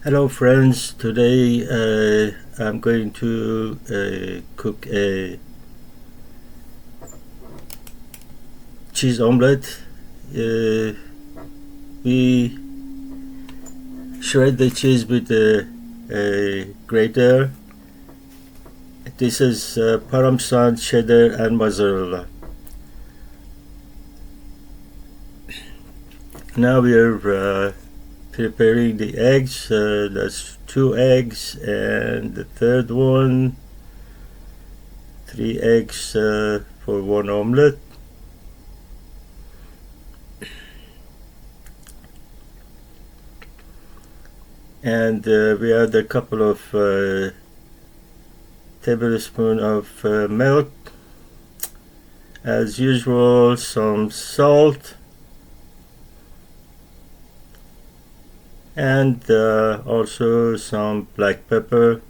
Hello friends, today I'm going to cook a cheese omelette. We shred the cheese with a grater. This is Parmesan, Cheddar and Mozzarella. Now we are preparing the eggs. That's 2 eggs, and the third one, 3 eggs for 1 omelette. And we add a couple of tablespoons of milk. As usual, some salt. And also some black pepper.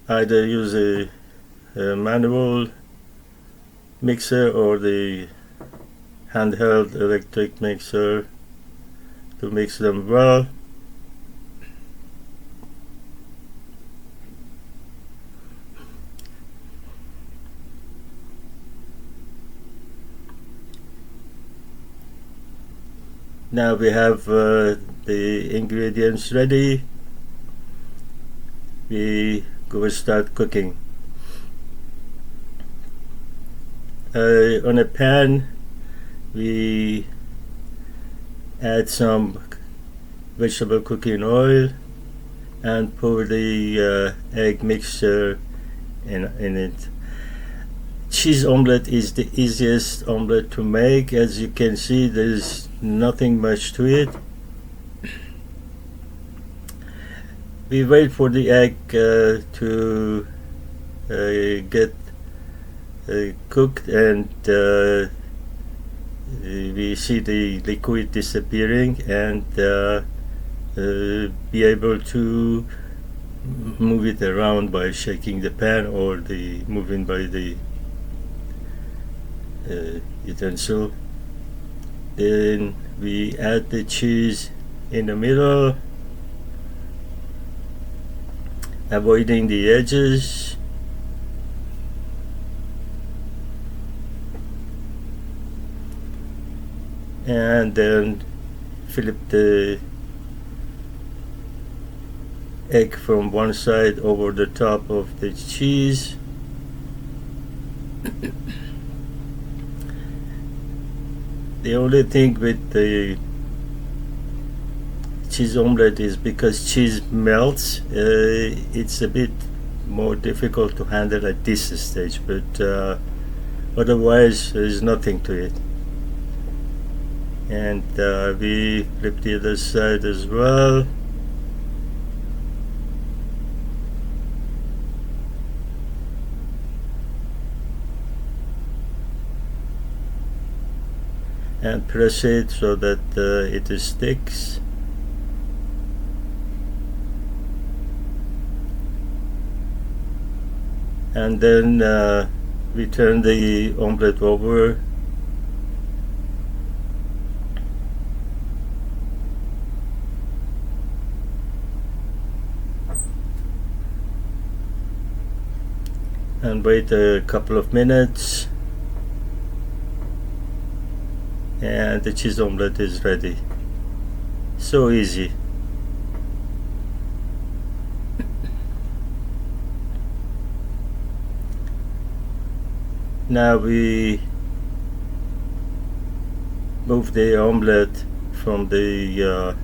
Either use a manual mixer or the handheld electric mixer to mix them well. Now we have the ingredients ready. We go start cooking. On a pan, we add some vegetable cooking oil and pour the egg mixture in it. Cheese omelette is the easiest omelette to make. As you can see, there's nothing much to it. We wait for the egg to get cooked, and we see the liquid disappearing, and be able to move it around by shaking the pan or the moving by the utensil. Then we add the cheese in the middle, avoiding the edges. And then flip the egg from one side over the top of the cheese. The only thing with the cheese omelette is because cheese melts, it's a bit more difficult to handle at this stage, but otherwise there's nothing to it. And we flip the other side as well. And press it so that it sticks. And then we turn the omelette over. And wait a couple of minutes, and the cheese omelette is ready. So easy. Now we move the omelette from the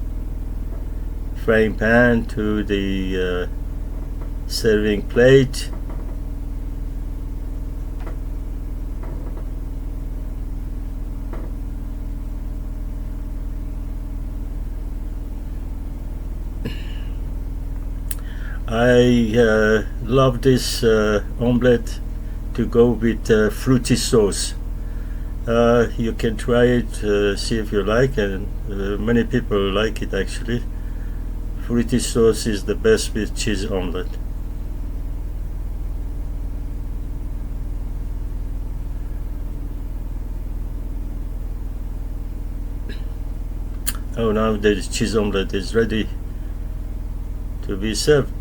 frying pan to the serving plate. I love this omelette to go with fruity sauce. You can try it, see if you like, and many people like it actually. Fruity sauce is the best with cheese omelette. Oh, now the cheese omelette is ready to be served.